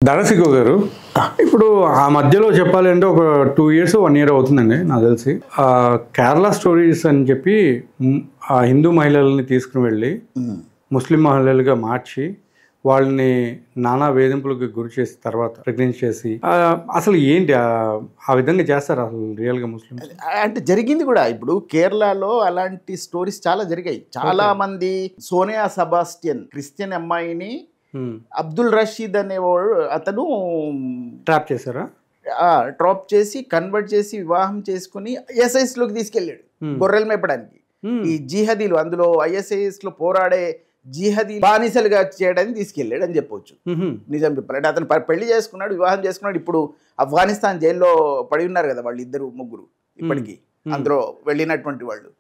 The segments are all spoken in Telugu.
ధనసిగో గారు ఇప్పుడు ఆ మధ్యలో చెప్పాలంటే ఒక 2 years 1 year అవుతుందండి నాకు తెలిసి కేరళ స్టోరీస్ అని చెప్పి ఆ హిందూ మహిళల్ని తీసుకుని వెళ్ళి ముస్లిం మహిళలుగా మార్చి వాళ్ళని నానా వేధింపులకు గురి చేసి తర్వాత ప్రెగ్నెన్సీ చేసి అసలు ఏంటి ఆ విధంగా చేస్తారు అసలు రియల్గా ముస్లిం అంటే జరిగింది కూడా. ఇప్పుడు కేరళలో అలాంటి స్టోరీస్ చాలా జరిగాయి. చాలా మంది సోనియా సెబాస్టియన్ క్రిస్టియన్ అమ్మాయిని అబ్దుల్ రషీద్ అనేవాడు అతను ట్రాప్ చేశారా, డ్రాప్ చేసి కన్వర్ట్ చేసి వివాహం చేసుకుని ISIS లోకి తీసుకెళ్ళాడు గొర్రెలు మేపడానికి. ఈ జిహదీలు అందులో ISIS లో పోరాడే జిహదీ బానిసలుగా చేయడానికి తీసుకెళ్ళాడు అని చెప్పొచ్చు. నిజం చెప్పాలంటే అతను పెళ్లి చేసుకున్నాడు, వివాహం చేసుకున్నాడు. ఇప్పుడు ఆఫ్ఘనిస్తాన్ జైల్లో పడి ఉన్నారు కదా వాళ్ళు ఇద్దరు ముగ్గురు ఇప్పటికీ అందులో వెళ్ళినటువంటి వాళ్ళు.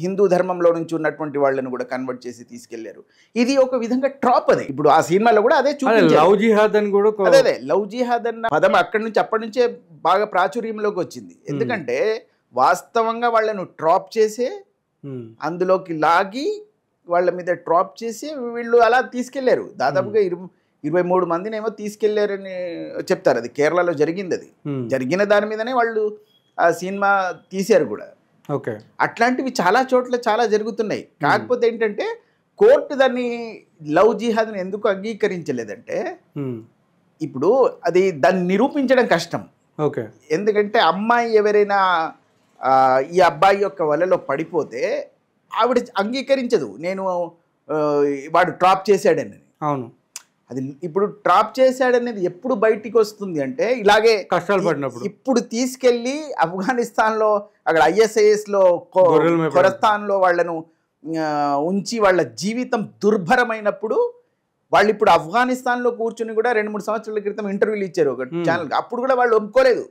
హిందూ ధర్మంలో నుంచి ఉన్నటువంటి వాళ్ళని కూడా కన్వర్ట్ చేసి తీసుకెళ్లారు. ఇది ఒక విధంగా ట్రాప్. అది ఇప్పుడు ఆ సినిమాలో కూడా అదే చూపించారు. లవ్ జిహాద్ అని కూడా అదే లవ్ జిహాద్ అన్న పదం అప్పటి నుంచే బాగా ప్రాచుర్యంలోకి వచ్చింది. ఎందుకంటే వాస్తవంగా వాళ్ళను ట్రాప్ చేసే అందులోకి లాగి వాళ్ళ మీద ట్రాప్ చేసి వీళ్ళు అలా తీసుకెళ్లారు. దాదాపుగా 23 మందిని ఏమో తీసుకెళ్లారని చెప్తారు. అది కేరళలో జరిగింది. అది జరిగిన దాని మీదనే వాళ్ళు ఆ సినిమా తీశారు కూడా. అట్లాంటివి చాలా చోట్ల చాలా జరుగుతున్నాయి. కాకపోతే ఏంటంటే కోర్టు దాన్ని లవ్ జిహాద్ని ఎందుకు అంగీకరించలేదంటే ఇప్పుడు అది దాన్ని నిరూపించడం కష్టం. ఎందుకంటే అమ్మాయి ఎవరైనా ఈ అబ్బాయి యొక్క వలలో పడిపోతే ఆవిడ అంగీకరించదు నేను వాడు ట్రాప్ చేశాడని. అవును, అది ఇప్పుడు ట్రాప్ చేశాడనేది ఎప్పుడు బయటికి వస్తుంది అంటే ఇలాగే కష్టాలు పడినప్పుడు. ఇప్పుడు తీసుకెళ్ళి ఆఫ్ఘనిస్తాన్లో అక్కడ ISISలో ఖొరస్తాన్లో వాళ్ళను ఉంచి వాళ్ళ జీవితం దుర్భరమైనప్పుడు వాళ్ళు ఇప్పుడు ఆఫ్ఘనిస్తాన్లో కూర్చుని కూడా 2-3 సంవత్సరాల క్రితం ఇంటర్వ్యూలు ఇచ్చారు ఒక ఛానల్కి. అప్పుడు కూడా వాళ్ళు ఒప్పుకోలేదు.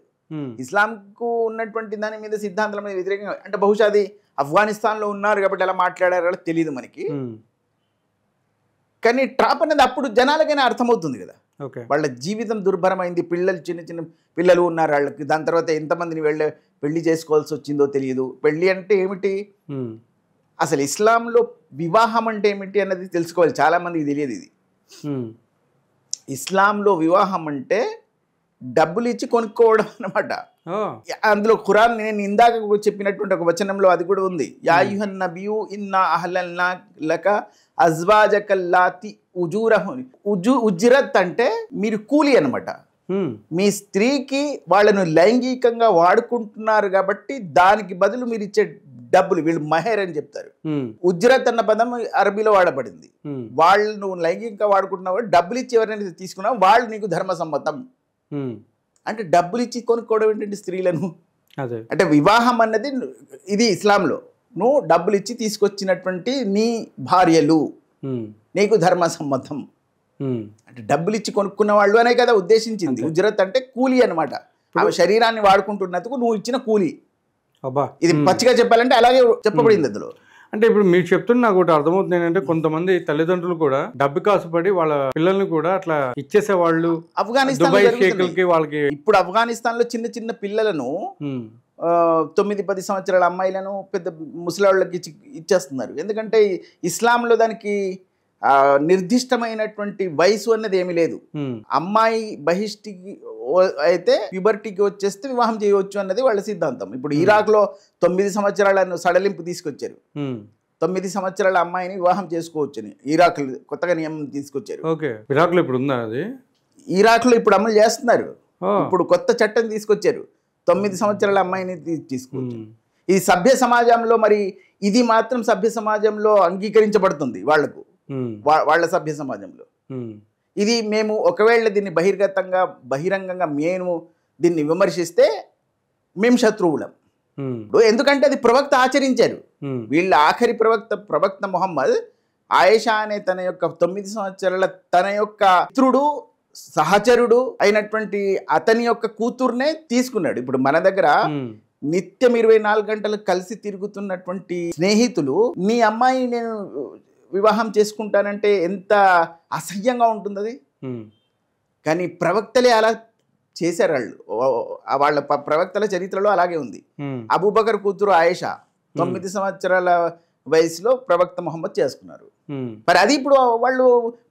ఇస్లాంకు ఉన్నటువంటి దాని మీద సిద్ధాంతాల మీద వ్యతిరేకంగా. అంటే బహుశా అది ఆఫ్ఘనిస్తాన్లో ఉన్నారు కాబట్టి ఎలా మాట్లాడారో తెలియదు మనకి. కానీ ట్రాప్ అనేది అప్పుడు జనాలకైనా అర్థమవుతుంది కదా. వాళ్ళ జీవితం దుర్భరమైంది, పిల్లలు చిన్న చిన్న పిల్లలు ఉన్నారు వాళ్ళకి. దాని తర్వాత ఎంతమందిని పెళ్లి చేసుకోవాల్సి వచ్చిందో తెలియదు. పెళ్లి అంటే ఏమిటి, అసలు ఇస్లాంలో వివాహం అంటే ఏమిటి అన్నది తెలుసుకోవాలి. చాలా మందికి తెలియదు ఇది. ఇస్లాంలో వివాహం అంటే డబ్బులు ఇచ్చి కొనుక్కోవడం అన్నమాట. అందులో ఖురాన్ నేను ఇందాక చెప్పినటువంటి ఒక వచనంలో అది కూడా ఉంది. యా అయ్యుహన్ నబియు ఇన్నా అహ్లల్నా లక అజ్వాజకల్లాతి ఉజూరహుని. ఉజ్రత్ అంటే మీరు కూలి అన్నమాట. మీ స్త్రీకి వాళ్ళను లైంగికంగా వాడుకుంటున్నారు కాబట్టి దానికి బదులు మీరు ఇచ్చే డబ్బులు వీళ్ళు మహేర్ అని చెప్తారు. ఉజ్రత్ అన్న పదం అరబీలో వాడబడింది. వాళ్ళు నువ్వు లైంగికంగా వాడుకుంటున్నావు, డబ్బులు ఇచ్చి ఎవరైనా తీసుకున్నావు వాళ్ళు నీకు ధర్మ సమ్మతం. అంటే డబ్బులు ఇచ్చి కొనుక్కోవడం ఏంటంటే స్త్రీలను. అంటే వివాహం అన్నది ఇది ఇస్లాంలో నువ్వు డబ్బులు ఇచ్చి తీసుకొచ్చినటువంటి నీ భార్యలు నీకు ధర్మ సమ్మతం. అంటే డబ్బులు ఇచ్చి కొనుక్కున్న వాళ్ళు అనే కదా ఉద్దేశించింది. ఉజ్రత్ అంటే కూలీ అనమాట. శరీరాన్ని వాడుకుంటున్నందుకు నువ్వు ఇచ్చిన కూలీ. ఇది పచ్చిగా చెప్పాలంటే అలాగే చెప్పబడింది అందులో. అంటే ఇప్పుడు మీరు చెప్తున్న నాకు ఒకటి అర్థమవుతుంది ఏంటంటే కొంతమంది తల్లిదండ్రులు కూడా డబ్బు కాసుపడి వాళ్ళ పిల్లల్ని కూడా అట్లా ఇచ్చేసేవాళ్ళు. ఆఫ్ఘనిస్తాన్ వాళ్ళకి ఇప్పుడు ఆఫ్ఘనిస్తాన్ లో చిన్న చిన్న పిల్లలను 9-10 సంవత్సరాల అమ్మాయిలను పెద్ద ముసలాళ్ళకి ఇచ్చేస్తున్నారు. ఎందుకంటే ఇస్లాంలో దానికి నిర్దిష్టమైనటువంటి వయసు అన్నది ఏమీ లేదు. అమ్మాయి బహిష్టికి అయితే ప్యూబర్టీకి వచ్చేస్తే వివాహం చేయవచ్చు అన్నది వాళ్ళ సిద్ధాంతం. ఇప్పుడు ఇరాక్ లో 9 సంవత్సరాలను సడలింపు తీసుకొచ్చారు. 9 సంవత్సరాల అమ్మాయిని వివాహం చేసుకోవచ్చని ఇరాక్ కొత్తగా నియమం తీసుకొచ్చారు. ఇరాక్ లో ఇప్పుడు ఉందా అది? ఇరాక్ లో ఇప్పుడు అమలు చేస్తున్నారు. ఇప్పుడు కొత్త చట్టం తీసుకొచ్చారు. 9 సంవత్సరాల అమ్మాయిని తీసుకోవచ్చు. ఈ సభ్య సమాజంలో మరి ఇది మాత్రం సభ్య సమాజంలో అంగీకరించబడుతుంది వాళ్లకు, వాళ్ళ సభ్య సమాజంలో. ఇది మేము ఒకవేళ దీన్ని బహిరంగంగా మేము దీన్ని విమర్శిస్తే మేము శత్రువులం. ఎందుకంటే అది ప్రవక్త ఆచరించారు. వీళ్ళ ఆఖరి ప్రవక్త ముహమ్మద్ ఆయేషా అనే తన యొక్క 9 సంవత్సరాల తన యొక్క మిత్రుడు సహచరుడు అయినటువంటి అతని యొక్క కూతుర్నే తీసుకున్నాడు. ఇప్పుడు మన దగ్గర నిత్యం 24 గంటలు కలిసి తిరుగుతున్నటువంటి స్నేహితులు నీ అమ్మాయి నేను వివాహం చేసుకుంటానంటే ఎంత అసహ్యంగా ఉంటుంది అది. కానీ ప్రవక్తలే అలా చేశారు. వాళ్ళ ప్రవక్తల చరిత్రలో అలాగే ఉంది. అబూబకర్ కూతురు ఆయేషా 9 సంవత్సరాల వయసులో ప్రవక్త మొహమ్మద్ చేసుకున్నారు. ఉమ్. మరి అది ఇప్పుడు వాళ్ళు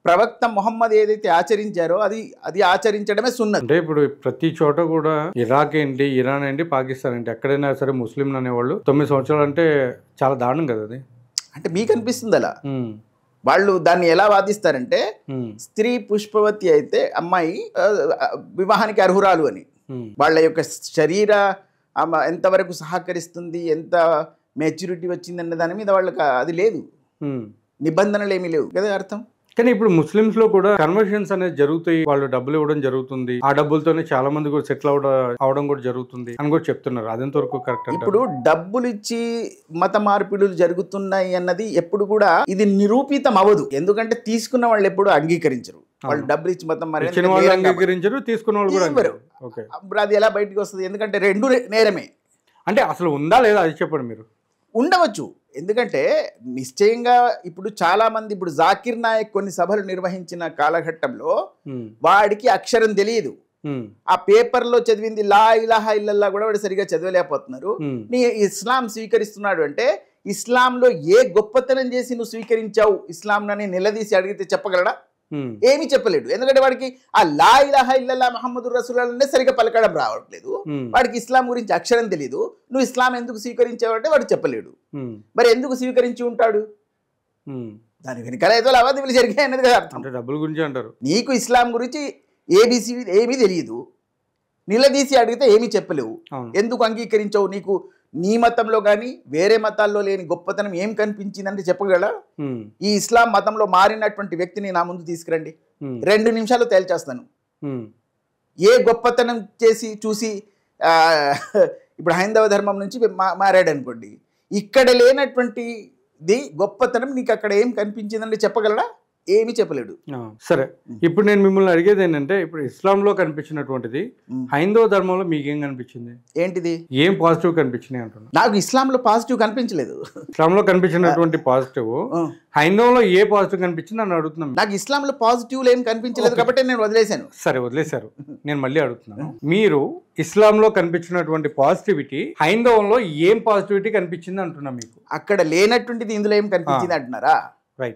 ప్రవక్త మొహమ్మద్ ఏదైతే ఆచరించారో అది ఆచరించడమే సున్నత్. అంటే ఇప్పుడు ప్రతి చోట కూడా ఇరాక్ ఏంటి, ఇరాన్ ఏంటి, పాకిస్తాన్ ఏంటి, ఎక్కడైనా సరే ముస్లింలు అనేవాళ్ళు 9 సంవత్సరాలు అంటే చాలా దారుణం కదా అది. అంటే మీకు అనిపిస్తుంది అలా? ఉమ్. వాళ్ళు దాన్ని ఎలా వాదిస్తారంటే ఉమ్. స్త్రీ పుష్పవతి అయితే అమ్మాయి వివాహానికి అర్హురాలు అని. ఉమ్. వాళ్ళ యొక్క శరీర ఎంతవరకు సహకరిస్తుంది, ఎంత మెచ్యూరిటీ వచ్చిందన్న దాని మీద వాళ్ళకి అది లేదు, ఉమ్. నిబంధనలు ఏమీ లేవు కదా అర్థం. కానీ ఇప్పుడు ముస్లిమ్స్ లో కూడా కన్వర్షన్స్ అనేది జరుగుతాయి, వాళ్ళు డబ్బులు ఇవ్వడం జరుగుతుంది, ఆ డబ్బులతోనే చాలా మంది కూడా సెటిల్ అవడం కూడా జరుగుతుంది అని కూడా చెప్తున్నారు. అదెంత వరకు కరెక్ట్ అంటారు? ఇప్పుడు డబ్బులు ఇచ్చి మత మార్పిడులు జరుగుతున్నాయి అన్నది ఎప్పుడు కూడా ఇది నిరూపితం అవ్వదు. ఎందుకంటే తీసుకున్న వాళ్ళు ఎప్పుడు అంగీకరించరు. వాళ్ళు డబ్బులు ఇచ్చి మతం ఇచ్చిన వాళ్ళు అంగీకరించరు, తీసుకున్న వాళ్ళు కూడా ఇవ్వరు. ఓకే. ఇప్పుడు అది ఎలా బయటకు వస్తుంది? ఎందుకంటే రెండు నేరమే. అంటే అసలు ఉందా లేదా అది చెప్పండి మీరు. ఉండవచ్చు, ఎందుకంటే నిశ్చయంగా ఇప్పుడు చాలా మంది, ఇప్పుడు జాకిర్ నాయక్ కొన్ని సభలు నిర్వహించిన కాలఘట్టంలో వాడికి అక్షరం తెలియదు. ఆ పేపర్లో చదివింది లా ఇలాహా ఇల్లల్లా కూడా వాడు సరిగా చదవలేకపోతున్నారు. నీ ఇస్లాం స్వీకరిస్తున్నాడు అంటే ఇస్లాంలో ఏ గొప్పతనం చేసి నువ్వు స్వీకరించావు ఇస్లాం అని నిలదీసి అడిగితే చెప్పగలడా? ఏమీ చెప్పలేడు. ఎందుకంటే వాడికి ఆ లా ఇలాహా ఇల్లల్లా ముహమ్మదు రసూలుల్లాహ్ సరిగా పలకడం రావట్లేదు. వాడికి ఇస్లాం గురించి అక్షరం తెలియదు. నువ్వు ఇస్లాం ఎందుకు స్వీకరించావు అంటే వాడు చెప్పలేడు. మరి ఎందుకు స్వీకరించి ఉంటాడు? దాని వెనకాల ఏదో లావాదేవీలు జరిగాయి అన్నది కదా అర్థం. డబ్బుల గురించి అంటారు. నీకు ఇస్లాం గురించి ఏబీసీ ఏమీ తెలియదు, నిలదీసి అడిగితే ఏమీ చెప్పలేవు. ఎందుకు అంగీకరించావు? నీకు నీ మతంలో కానీ వేరే మతాల్లో లేని గొప్పతనం ఏం కనిపించిందంటే చెప్పగలరా? ఈ ఇస్లాం మతంలో మారినటువంటి వ్యక్తిని నా ముందు తీసుకురండి, 2 నిమిషాలు తేల్చేస్తాను. ఏ గొప్పతనం చేసి చూసి ఇప్పుడు హైందవ ధర్మం నుంచి మారాడు అనుకోండి, ఇక్కడ లేనటువంటిది గొప్పతనం నీకు అక్కడ ఏం కనిపించిందంటే చెప్పగలరా? ఏమీ చెప్పలేడు. సరే, ఇప్పుడు నేను మిమ్మల్ని అడిగేది ఏంటంటే, ఇప్పుడు ఇస్లాంలో కనిపించినటువంటిది హైందవ ధర్మంలో మీకేం కనిపించింది? ఏంటిది? ఏం పాజిటివ్ కనిపించినాయి అంటున్నా? నాకు ఇస్లాంలో పాజిటివ్ కనిపించలేదు. ఇస్లాంలో కనిపించినటువంటి పాజిటివ్ హైందవంలో ఏ పాజిటివ్ కనిపించింది అని అడుగుతున్నాను. నాకు ఇస్లాంలో పాజిటివ్ ఏం కనిపించలేదు కాబట్టి నేను వదిలేశాను. సరే, వదిలేశారు. నేను మళ్ళీ అడుగుతున్నాను, మీరు ఇస్లాంలో కనిపించినటువంటి పాజిటివిటీ హైందవంలో ఏం పాజిటివిటీ కనిపించింది అంటున్నా మీకు? అక్కడ లేనటువంటిది ఇందులో ఏం కనిపించింది అంటున్నారా?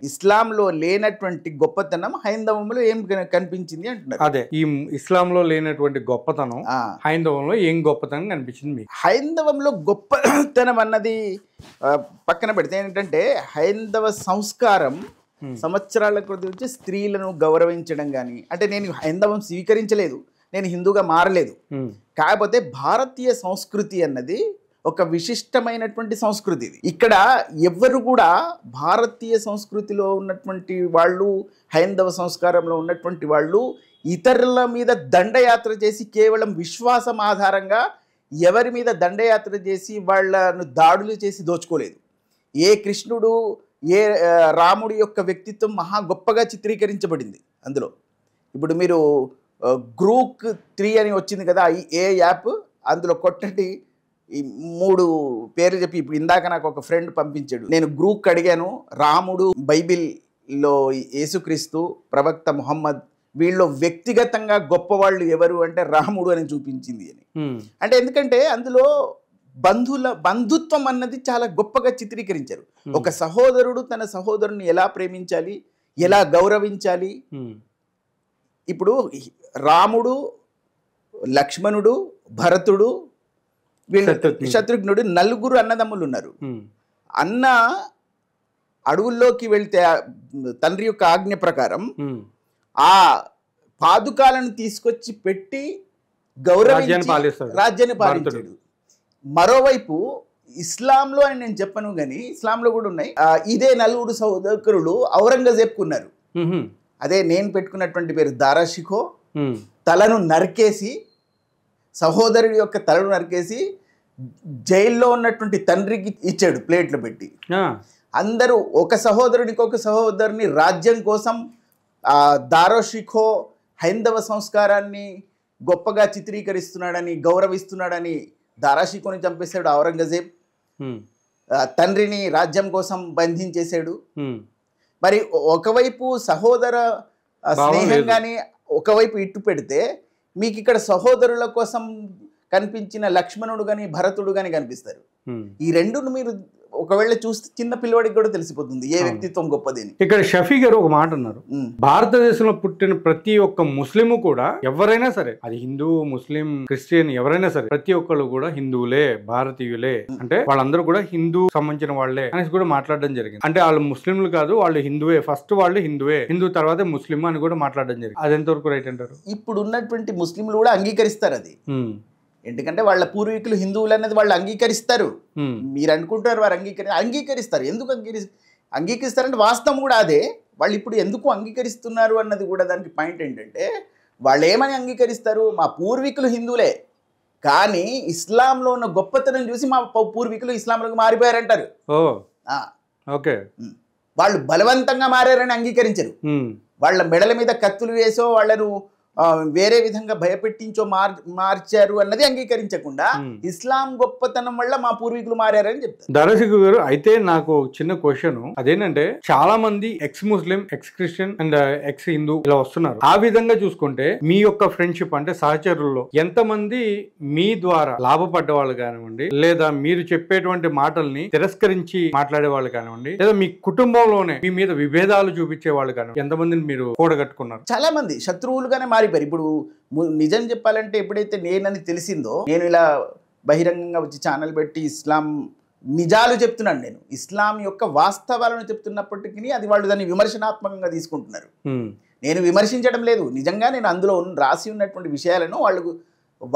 ఇస్లాంలో లేనటువంటి గొప్పతనం హైందవంలో ఏం కనిపించింది అంటున్నారు. అదే, ఈ ఇస్లాంలో లేనటువంటి గొప్పతనం హైందవంలో ఏం గొప్పతనం కనిపించింది మీకు? హైందవంలో గొప్పతనం అన్నది పక్కన పెడితే ఏంటంటే, హైందవ సంస్కారం సంవత్సరాల గురించి స్త్రీలను గౌరవించడం కానీ, అంటే నేను హైందవం స్వీకరించలేదు, నేను హిందూగా మారలేదు, కాకపోతే భారతీయ సంస్కృతి అన్నది ఒక విశిష్టమైనటువంటి సంస్కృతి. ఇక్కడ ఎవ్వరు కూడా భారతీయ సంస్కృతిలో ఉన్నటువంటి వాళ్ళు, హైందవ సంస్కారంలో ఉన్నటువంటి వాళ్ళు ఇతరుల మీద దండయాత్ర చేసి కేవలం విశ్వాసం ఆధారంగా ఎవరి మీద దండయాత్ర చేసి వాళ్ళను దాడులు చేసి దోచుకోలేదు. ఏ కృష్ణుడు, ఏ రాముడి యొక్క వ్యక్తిత్వం మహా గొప్పగా చిత్రీకరించబడింది అందులో. ఇప్పుడు మీరు గ్రూక్ 3 అని వచ్చింది కదా, ఏ యాప్, అందులో కొట్టండి, ఈ 3 పేర్లు చెప్పి, ఇప్పుడు ఇందాక నాకు ఒక ఫ్రెండ్ పంపించాడు, నేను గ్రూక్ అడిగాను, రాముడు, బైబిల్లో యేసుక్రీస్తు, ప్రవక్త ముహమ్మద్, వీళ్ళు వ్యక్తిగతంగా గొప్పవాళ్ళు ఎవరు అంటే రాముడు అని చూపించింది అని. అంటే ఎందుకంటే అందులో బంధుత్వం అన్నది చాలా గొప్పగా చిత్రీకరించారు. ఒక సహోదరుడు తన సహోదరుని ఎలా ప్రేమించాలి, ఎలా గౌరవించాలి. ఇప్పుడు రాముడు, లక్ష్మణుడు, భరతుడు, వీళ్ళు శత్రుఘ్నుడు, 4 అన్నదమ్ములు ఉన్నారు. అన్న అడవుల్లోకి వెళ్తే తండ్రి యొక్క ఆజ్ఞ ప్రకారం ఆ పాదుకాలను తీసుకొచ్చి పెట్టి గౌరవించి రాజ్యాన్ని పాలించాడు. మరోవైపు ఇస్లాంలో అని నేను చెప్పను కానీ ఇస్లాంలో కూడా ఉన్నాయి, ఇదే 4 సహోదరులు ఔరంగజేబ్కు ఉన్నారు. అదే నేను పెట్టుకున్నటువంటి పేరు దారాషిఖో. తలను నరికేసి, సహోదరుడి యొక్క తలను నరికేసి జైల్లో ఉన్నటువంటి తండ్రికి ఇచ్చాడు ప్లేట్లు పెట్టి. అందరూ ఒక సహోదరునికి ఒక సహోదరుని రాజ్యం కోసం దారాషిఖో హైందవ సంస్కారాన్ని గొప్పగా చిత్రీకరిస్తున్నాడని, గౌరవిస్తున్నాడని దారాషిఖోని చంపేశాడు ఔరంగజేబ్. తండ్రిని రాజ్యం కోసం బంధించేశాడు. మరి ఒకవైపు సహోదర స్నేహంగాని ఒకవైపు ఇట్టు పెడితే, మీకు ఇక్కడ సహోదరుల కోసం కనిపించిన లక్ష్మణుడు కానీ భరతుడు కానీ కనిపిస్తారు. ఈ రెండును మీరు ఒకవేళ చూస్తే చిన్న పిల్లవాడికి కూడా తెలిసిపోతుంది ఏ వ్యక్తిత్వం గొప్పది అని. ఇక్కడ షఫీ గారు ఒక మాట అన్నారు, భారతదేశంలో పుట్టిన ప్రతి ఒక్క ముస్లిము కూడా ఎవరైనా సరే, అది హిందూ ముస్లిం క్రిస్టియన్ ఎవరైనా సరే, ప్రతి ఒక్కళ్ళు కూడా హిందువులే, భారతీయులే, అంటే వాళ్ళందరూ కూడా హిందూ సంబంధించిన వాళ్ళే అనేసి కూడా మాట్లాడడం జరిగింది. అంటే వాళ్ళు ముస్లింలు కాదు, వాళ్ళు హిందువే, ఫస్ట్ వాళ్ళు హిందువే, హిందూ తర్వాత ముస్లిం అని కూడా మాట్లాడడం జరిగింది. అది ఎంతవరకు రైట్ అంటారు? ఇప్పుడు ఉన్నటువంటి ముస్లింలు కూడా అంగీకరిస్తారు అది, ఎందుకంటే వాళ్ళ పూర్వీకులు హిందువులు అనేది వాళ్ళు అంగీకరిస్తారు. మీరు అనుకుంటారు వారు అంగీకరిస్తారు. ఎందుకు అంగీకరిస్తారంటే వాస్తవం కూడా అదే. వాళ్ళు ఇప్పుడు ఎందుకు అంగీకరిస్తున్నారు అన్నది కూడా దానికి పాయింట్ ఏంటంటే, వాళ్ళు ఏమని అంగీకరిస్తారు, మా పూర్వీకులు హిందువులే కానీ ఇస్లాంలో ఉన్న గొప్పతనం చూసి మా పూర్వీకులు ఇస్లాంలోకి మారిపోయారంటారు. ఓకే, వాళ్ళు బలవంతంగా మారారని అంగీకరించరు. వాళ్ళ మెడల మీద కత్తులు వేసో వాళ్ళను వేరే విధంగా భయపెట్టించో మార్చారు అన్నది అంగీకరించకుండా ఇస్లాం గొప్పతనం వల్ల మా పూర్వీకులు మారారని చెప్తారు. దరసికు గారు, అయితే నాకు చిన్న క్వశ్చన్ అదేంటంటే, చాలా మంది X Muslim, ex Christian and X Hindu ఇలా వస్తున్నారు. ఆ విధంగా చూసుకుంటే మీ యొక్క ఫ్రెండ్షిప్ అంటే సహచరుల్లో ఎంతమంది మీ ద్వారా లాభపడ్డ వాళ్ళు కానివ్వండి, లేదా మీరు చెప్పేటువంటి మాటల్ని తిరస్కరించి మాట్లాడే వాళ్ళు కానివ్వండి, లేదా మీ కుటుంబంలోనే మీ మీద విభేదాలు చూపించే వాళ్ళు కానివ్వండి, ఎంతమందిని మీరు కూడగట్టుకున్నారు? చాలా మంది శత్రువులుగానే మారిపోయారు. ఇప్పుడు నిజం చెప్పాలంటే, ఎప్పుడైతే నేనని తెలిసిందో, నేను ఇలా బహిరంగంగా వచ్చి ఛానల్ పెట్టి ఇస్లాం నిజాలు చెప్తున్నాను, నేను ఇస్లాం యొక్క వాస్తవాలను చెప్తున్నప్పటికీ అది వాళ్ళు దాన్ని విమర్శనాత్మకంగా తీసుకుంటున్నారు. నేను విమర్శించడం లేదు, నిజంగా నేను అందులో రాసి ఉన్నటువంటి విషయాలను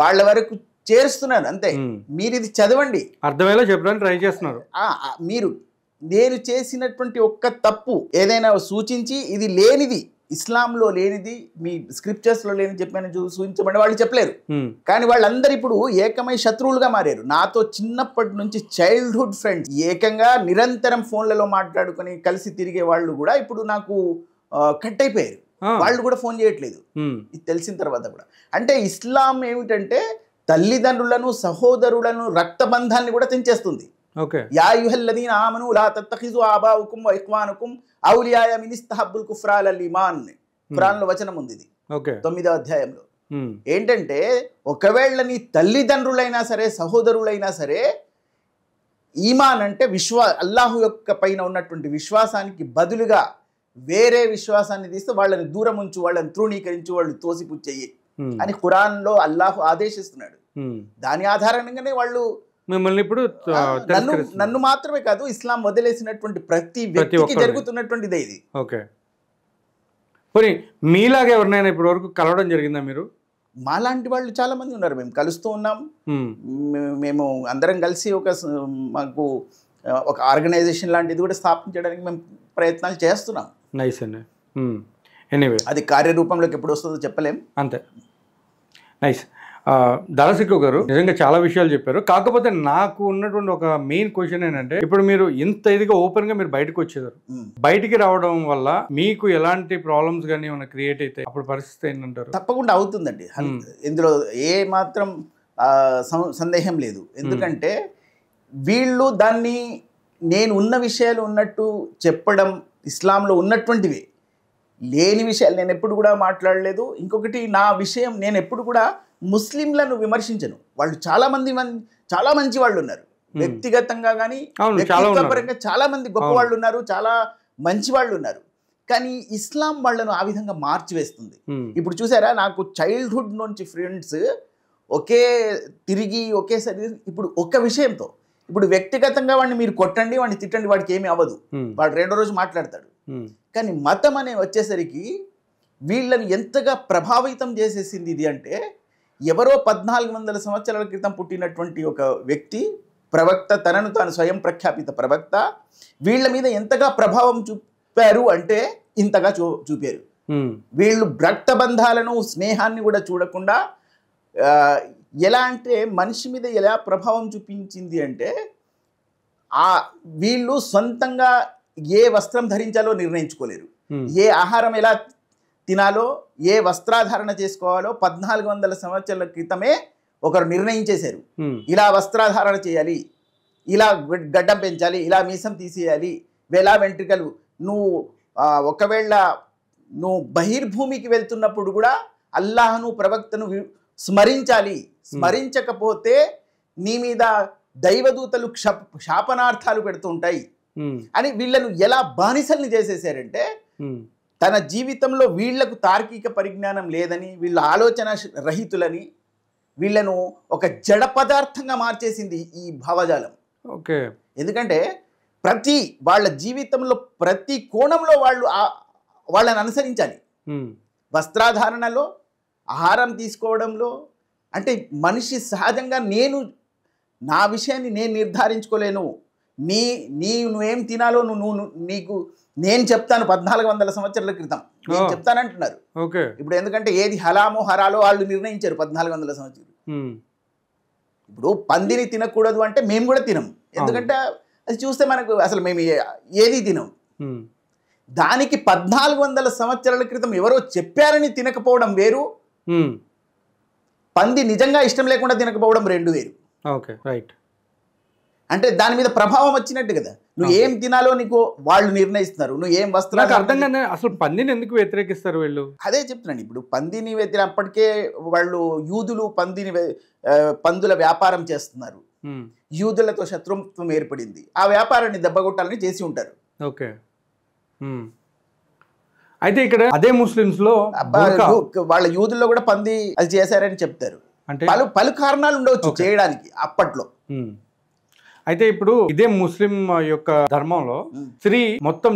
వాళ్ళ వరకు చేరుస్తున్నాను అంతే. మీరు ఇది చదవండి, అర్థమయ్యేలా చెప్పడానికి ట్రై చేస్తున్నారు. మీరు నేను చేసినటువంటి ఒక్క తప్పు ఏదైనా సూచించి ఇది లేనిది, ఇస్లాంలో లేనిది, మీ స్క్రిప్చర్స్లో లేని చెప్పని సూచించమని వాళ్ళు చెప్పలేరు. కానీ వాళ్ళందరూ ఇప్పుడు ఏకమై శత్రువులుగా మారారు. నాతో చిన్నప్పటి నుంచి చైల్డ్హుడ్ ఫ్రెండ్స్, ఏకంగా నిరంతరం ఫోన్లలో మాట్లాడుకొని కలిసి తిరిగే వాళ్ళు కూడా ఇప్పుడు నాకు కట్ అయిపోయారు. వాళ్ళు కూడా ఫోన్ చేయట్లేదు ఇది తెలిసిన తర్వాత కూడా. అంటే ఇస్లాం ఏమిటంటే తల్లిదండ్రులను, సహోదరులను, రక్తబంధాన్ని కూడా తెంచేస్తుంది. యా అయ్యుహల్లదీన ఆమనూ లా తత్తఖిజు ఆబాఉకుం వ ఇఖ్వానుకుం ఔలియాయ మిన్ ఇస్తహబ్బుల్ కుఫ్ర అలల్ ఈమాన్. ఖురాన్లో వచనం ఉంది ఇది 9వ అధ్యాయంలో. ఏంటంటే ఒకవేళ నీ తల్లిదండ్రులైనా సరే, సహోదరులైనా సరే, ఈమాన్ అంటే అల్లాహు యొక్క పైన ఉన్నటువంటి విశ్వాసానికి బదులుగా వేరే విశ్వాసాన్ని తీస్తే వాళ్ళని దూరం ఉంచు, వాళ్ళని తృణీకరించు, వాళ్ళు తోసిపుచ్చేయి అని ఖురాన్లో అల్లాహు ఆదేశిస్తున్నాడు. దాని ఆధారంగానే వాళ్ళు మిమ్మల్ని ఇప్పుడు నన్ను మాత్రమే కాదు, ఇస్లాం వదిలేసినటువంటి ప్రతి వ్యక్తికి జరుగుతున్నటువంటిదే ఇది. ఓకే, పోనీ మీలాగా ఎవరినైనా ఇప్పటి వరకు కలవడం జరిగిందా? మీరు మాలాంటి వాళ్ళు చాలా మంది ఉన్నారు, మేము కలుస్తూ ఉన్నాం. మేము అందరం కలిసి మాకు ఒక ఆర్గనైజేషన్ లాంటిది కూడా స్థాపించడానికి మేము ప్రయత్నాలు చేస్తున్నాం. నైస్ అండి. ఎనీవే, అది కార్యరూపంలోకి ఎప్పుడు వస్తుందో చెప్పలేం. అంతే. నైస్. దారసిక్కు గారు నిజంగా చాలా విషయాలు చెప్పారు. కాకపోతే నాకు ఉన్నటువంటి ఒక మెయిన్ క్వశ్చన్ ఏంటంటే, ఇప్పుడు మీరు ఇంత ఇదిగా ఓపెన్ గా మీరు బయటకు వచ్చేదారు, బయటికి రావడం వల్ల మీకు ఎలాంటి ప్రాబ్లమ్స్ కానీ ఏమైనా క్రియేట్ అయితే అప్పుడు పరిస్థితి ఏంటంటారు? తప్పకుండా అవుతుందండి, ఇందులో ఏ మాత్రం సందేహం లేదు. ఎందుకంటే వీళ్ళు దాన్ని నేను ఉన్న విషయాలు ఉన్నట్టు చెప్పడం, ఇస్లాంలో ఉన్నటువంటివి, లేని విషయాలు నేను ఎప్పుడు కూడా మాట్లాడలేదు. ఇంకొకటి, నా విషయం నేను ఎప్పుడు కూడా ముస్లింలను విమర్శించను. వాళ్ళు చాలా మంచి వాళ్ళు ఉన్నారు, వ్యక్తిగతంగా కానీ వ్యక్తిత్వపరంగా చాలా మంది గొప్ప వాళ్ళు ఉన్నారు, చాలా మంచి వాళ్ళు ఉన్నారు. కానీ ఇస్లాం వాళ్ళను ఆ విధంగా మార్చివేస్తుంది. ఇప్పుడు చూసారా, నాకు చైల్డ్హుడ్ నుంచి ఫ్రెండ్స్ ఒకేసారి ఇప్పుడు ఒక్క విషయంతో, ఇప్పుడు వ్యక్తిగతంగా వాడిని మీరు కొట్టండి, వాడిని తిట్టండి, వాడికి ఏమీ అవ్వదు, వాడు రెండో రోజు మాట్లాడతాడు. కానీ మతం అనే వచ్చేసరికి వీళ్ళని ఎంతగా ప్రభావితం చేసేసింది ఇది అంటే, ఎవరో 1400 సంవత్సరాల క్రితం పుట్టినటువంటి ఒక వ్యక్తి, ప్రవక్త, తనను తాను స్వయం ప్రఖ్యాపిత ప్రవక్త, వీళ్ళ మీద ఎంతగా ప్రభావం చూపారు అంటే ఇంతగా చూపారు. వీళ్ళు రక్తబంధాలను, స్నేహాన్ని కూడా చూడకుండా ఎలా అంటే మనిషి మీద ఎలా ప్రభావం చూపించింది అంటే, వీళ్ళు సొంతంగా ఏ వస్త్రం ధరించాలో నిర్ణయించుకోలేరు, ఏ ఆహారం ఎలా తినాలో, ఏ వస్త్రాధారణ చేసుకోవాలో 1400 సంవత్సరాల క్రితమే ఒకరు నిర్ణయించేశారు. ఇలా వస్త్రాధారణ చేయాలి, ఇలా గడ్డం పెంచాలి, ఇలా మీసం తీసేయాలి, వేలా వెంట్రుకలు. ఒకవేళ నువ్వు బహిర్భూమికి వెళ్తున్నప్పుడు కూడా అల్లాహను, ప్రవక్తను స్మరించాలి, స్మరించకపోతే నీ మీద దైవదూతలు శాపనార్థాలు పెడుతూ ఉంటాయి అని వీళ్ళను ఎలా బానిసల్ని చేసేసారంటే, తన జీవితంలో వీళ్లకు తార్కిక పరిజ్ఞానం లేదని, వీళ్ళ ఆలోచన రహితులని, వీళ్ళను ఒక జడ పదార్థంగా మార్చేసింది ఈ భావజాలం. ఓకే. ఎందుకంటే వాళ్ళ జీవితంలో ప్రతి కోణంలో వాళ్ళని అనుసరించాలి. వస్త్రాధారణలో, ఆహారం తీసుకోవడంలో, అంటే మనిషి సహజంగా నా విషయాన్ని నేను నిర్ధారించుకోలేను, నువ్వేం తినాలో నీకు నేను చెప్తాను 1400 సంవత్సరాల క్రితం నేను చెప్తానంటున్నారు. ఇప్పుడు ఎందుకంటే ఏది హలామో హరాలో వాళ్ళు నిర్ణయించారు 1400 సంవత్సరాలు. ఇప్పుడు పందిని తినకూడదు అంటే మేము కూడా తినం, ఎందుకంటే అది చూస్తే మనకు అసలు మేము ఏది తినం. దానికి 1400 సంవత్సరాల క్రితం ఎవరో చెప్పారని తినకపోవడం వేరు, పంది నిజంగా ఇష్టం లేకుండా తినకపోవడం రెండు వేరు. Okay, right. అంటే దాని మీద ప్రభావం వచ్చినట్టు కదా. నువ్వు ఏం తినాలో నీకు వాళ్ళు నిర్ణయిస్తున్నారు, నువ్వు ఏం వస్త్రాలు. అర్థం కానీ అసలు పందిని ఎందుకు వ్యతిరేకిస్తారు వీళ్ళు? అదే చెప్తున్నాను. ఇప్పుడు పందిని అప్పటికే వాళ్ళు యూదులు పందుల వ్యాపారం చేస్తున్నారు, యూదులతో శత్రుత్వం ఏర్పడింది, ఆ వ్యాపారాన్ని దెబ్బగొట్టాలని చేసి ఉంటారు. ఓకే. అయితే ఇక్కడ అదే ముస్లిమ్స్ లో వాళ్ళ యూదుల్లో కూడా పంది అది చేశారని చెప్తారు. అంటే పలు కారణాలు ఉండవచ్చు చేయడానికి అప్పట్లో. అయితే ఇప్పుడు ఇదే ముస్లిం యొక్క ధర్మంలో స్త్రీ మొత్తం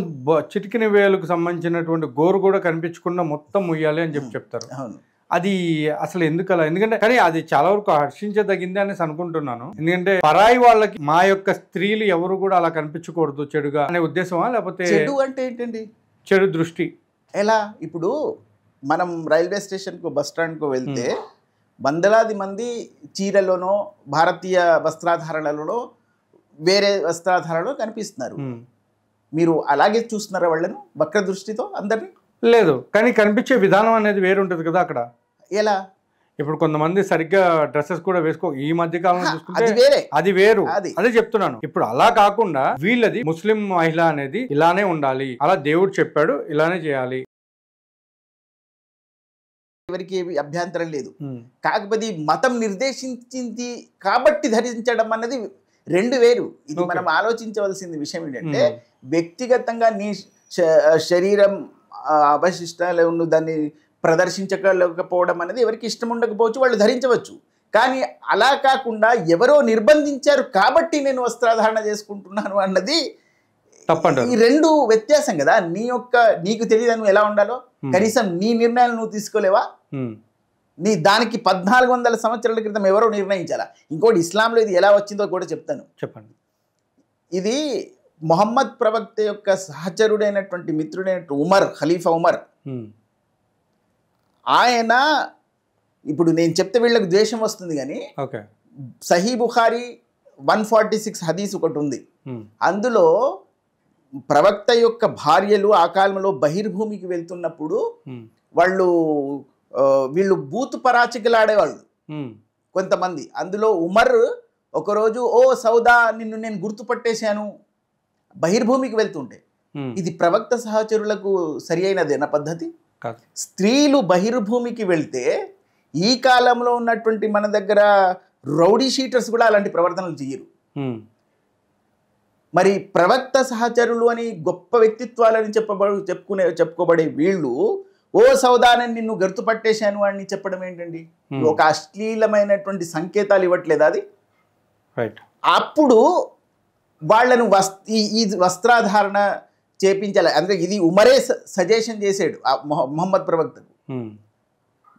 చిటికిన వేలుకు సంబంధించినటువంటి గోరు కూడా కనిపించకుండా మొత్తం ముయ్యాలి అని చెప్తారు. అది అసలు ఎందుకు అలా? ఎందుకంటే కానీ అది చాలా వరకు హర్షించదగింది అనేసి అనుకుంటున్నాను. ఎందుకంటే పరాయి వాళ్ళకి మా యొక్క స్త్రీలు ఎవరు కూడా అలా కనిపించకూడదు చెడుగా అనే ఉద్దేశమా, లేకపోతే చెడు అంటే ఏంటండి? చెడు దృష్టి ఎలా? ఇప్పుడు మనం రైల్వే స్టేషన్కు బస్ స్టాండ్కు వెళ్తే వందలాది మంది చీరలోనో భారతీయ వస్త్రాధారణలలో వేరే వస్త్రాధారణలో కనిపిస్తున్నారు. మీరు అలాగే చూస్తున్నారా వాళ్ళను వక్ర దృష్టితో అందరినీ? లేదు, కానీ కనిపించే విధానం అనేది వేరు ఉంటుంది కదా అక్కడ. ఎలా? ఇప్పుడు కొంతమంది సరిగ్గా డ్రెస్సెస్ కూడా వేసుకో, ఈ మధ్య కాలంలో చూసుకుంటే అది వేరు. అదే చెప్తున్నాను. ఇప్పుడు అలా కాకుండా వీళ్ళది ముస్లిం మహిళ అనేది ఇలానే ఉండాలి, అలా దేవుడు చెప్పాడు, ఇలానే చేయాలి, ఎవరికి అభ్యంతరం లేదు. కాకపోతే మతం నిర్దేశించింది కాబట్టి ధరించడం అన్నది రెండు వేరు. ఇది మనం ఆలోచించవలసిన విషయం ఏంటంటే, వ్యక్తిగతంగా నీ శరీరం అవశిష్టాలను దాన్ని ప్రదర్శించలేకపోవడం అనేది ఎవరికి ఇష్టం ఉండకపోవచ్చు, వాళ్ళు ధరించవచ్చు. కానీ అలా కాకుండా ఎవరో నిర్బంధించారు కాబట్టి నేను వస్త్రాధారణ చేసుకుంటున్నాను అన్నది తప్పండి. ఈ రెండు వ్యత్యాసం కదా. నీకు తెలియదు నువ్వు ఎలా ఉండాలో, కనీసం నీ నిర్ణయాలు నువ్వు తీసుకోలేవా? దానికి 1400 సంవత్సరాల క్రితం ఎవరో నిర్ణయించాలా? ఇంకోటి ఇస్లాంలో ఇది ఎలా వచ్చిందో కూడా చెప్తాను. చెప్పండి. ఇది మొహమ్మద్ ప్రవక్త యొక్క సహచరుడైనటువంటి మిత్రుడైనటువంటి ఉమర్, ఖలీఫా ఉమర్, ఆయన ఇప్పుడు నేను చెప్తే వీళ్ళకి ద్వేషం వస్తుంది కానీ సహీ బుఖారీ 146 హదీస్ ఒకటి ఉంది. అందులో ప్రవక్త యొక్క భార్యలు ఆ కాలంలో బహిర్భూమికి వెళ్తున్నప్పుడు వీళ్ళు బూతు పరాచికలాడేవాళ్ళు కొంతమంది. అందులో ఉమర్ ఒకరోజు, ఓ సౌదా, నిన్ను నేను గుర్తుపట్టేశాను, బహిర్భూమికి వెళ్తుంటే. ఇది ప్రవక్త సహచరులకు సరి అయినదేనా పద్ధతి? స్త్రీలు బహిర్భూమికి వెళ్తే ఈ కాలంలో ఉన్నటువంటి మన దగ్గర రౌడీ షీటర్స్ కూడా అలాంటి ప్రవర్తనలు చేయరు. మరి ప్రవక్త సహచరులు అని గొప్ప వ్యక్తిత్వాలని చెప్పుకోబడే వీళ్ళు, ఓ సౌదానని నిన్ను గుర్తుపట్టేశాను అని చెప్పడం ఏంటండి? ఒక అశ్లీలమైనటువంటి సంకేతాలు ఇవ్వట్లేదు అది? అప్పుడు వాళ్ళను ఈ వస్త్రాధారణ చేపించాలి. అందుకే ఇది ఉమరే సజెషన్ చేసాడు మొహమ్మద్ ప్రవక్తకు,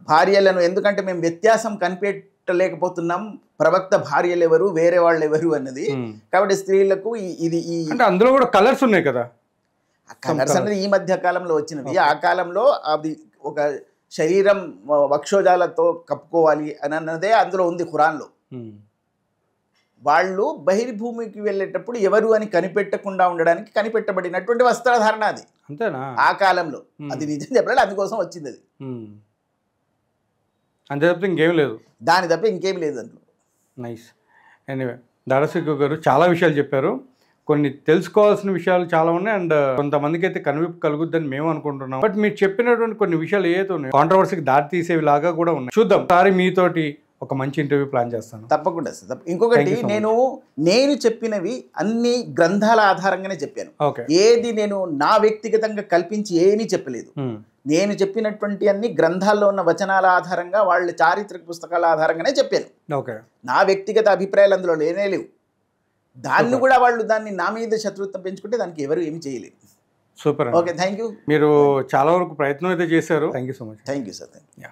భార్యలను. ఎందుకంటే మేము వ్యత్యాసం కనిపెట్టలేకపోతున్నాం, ప్రవక్త భార్యలు ఎవరు, వేరే వాళ్ళు ఎవరు అన్నది. కాబట్టి స్త్రీలకు ఇది అందులో కూడా కలర్స్ ఉన్నాయి కదా. కలర్స్ అనేది ఈ మధ్య కాలంలో వచ్చినది. ఆ కాలంలో అది ఒక శరీరం వక్షోజాలతో కప్పుకోవాలి అని అన్నదే అందులో ఉంది ఖురాన్లో. వాళ్ళు బహిర్భూమికి వెళ్ళేటప్పుడు ఎవరు అని కనిపెట్టకుండా ఉండడానికి కనిపెట్టబడినటువంటి వస్త్రధారణ అది. అంతేనా? ఆ కాలంలో అది నిజం చెప్పాలి, అందుకోసం వచ్చింది అది. అంతే తప్ప ఇంకేం లేదు, దాని తప్ప ఇంకేం లేదు అందులో. నైస్. ఎనీవే, దారాసిక్కు గారు చాలా విషయాలు చెప్పారు. కొన్ని తెలుసుకోవాల్సిన విషయాలు చాలా ఉన్నాయి, అండ్ కొంతమందికి అయితే కనువిప్పు కలుగుద్దని మేము అనుకుంటున్నాం. బట్ మీరు చెప్పినటువంటి కొన్ని విషయాలు ఏదైతే ఉన్నాయో కాంట్రవర్సీకి దారి తీసేవి లాగా కూడా ఉన్నాయి. చూద్దాం. సారి మీతోటి ఒక మంచి ఇంటర్వ్యూ ప్లాన్ చేస్తాను. తప్పకుండా సార్. ఇంకొకటి, నేను చెప్పినవి అన్ని గ్రంథాల ఆధారంగానే చెప్పాను. ఓకే. ఏది నేను నా వ్యక్తిగతంగా కల్పించి ఏమీ చెప్పలేదు. నేను చెప్పినటువంటి అన్ని గ్రంథాల్లో ఉన్న వచనాల ఆధారంగా, వాళ్ళ చారిత్రక పుస్తకాల ఆధారంగానే చెప్పాను. ఓకే. నా వ్యక్తిగత అభిప్రాయాలు అందులో లేనే లేవు. దాన్ని కూడా వాళ్ళు దాన్ని నా మీద శత్రుత్వం పెంచుకుంటే దానికి ఎవరు ఏమి చేయలేదు. సూపర్. Okay, thank you. మీరు చాలా వరకు ప్రయత్నం అయితే చేశారు. Thank you so much. Thank you sir. Yeah.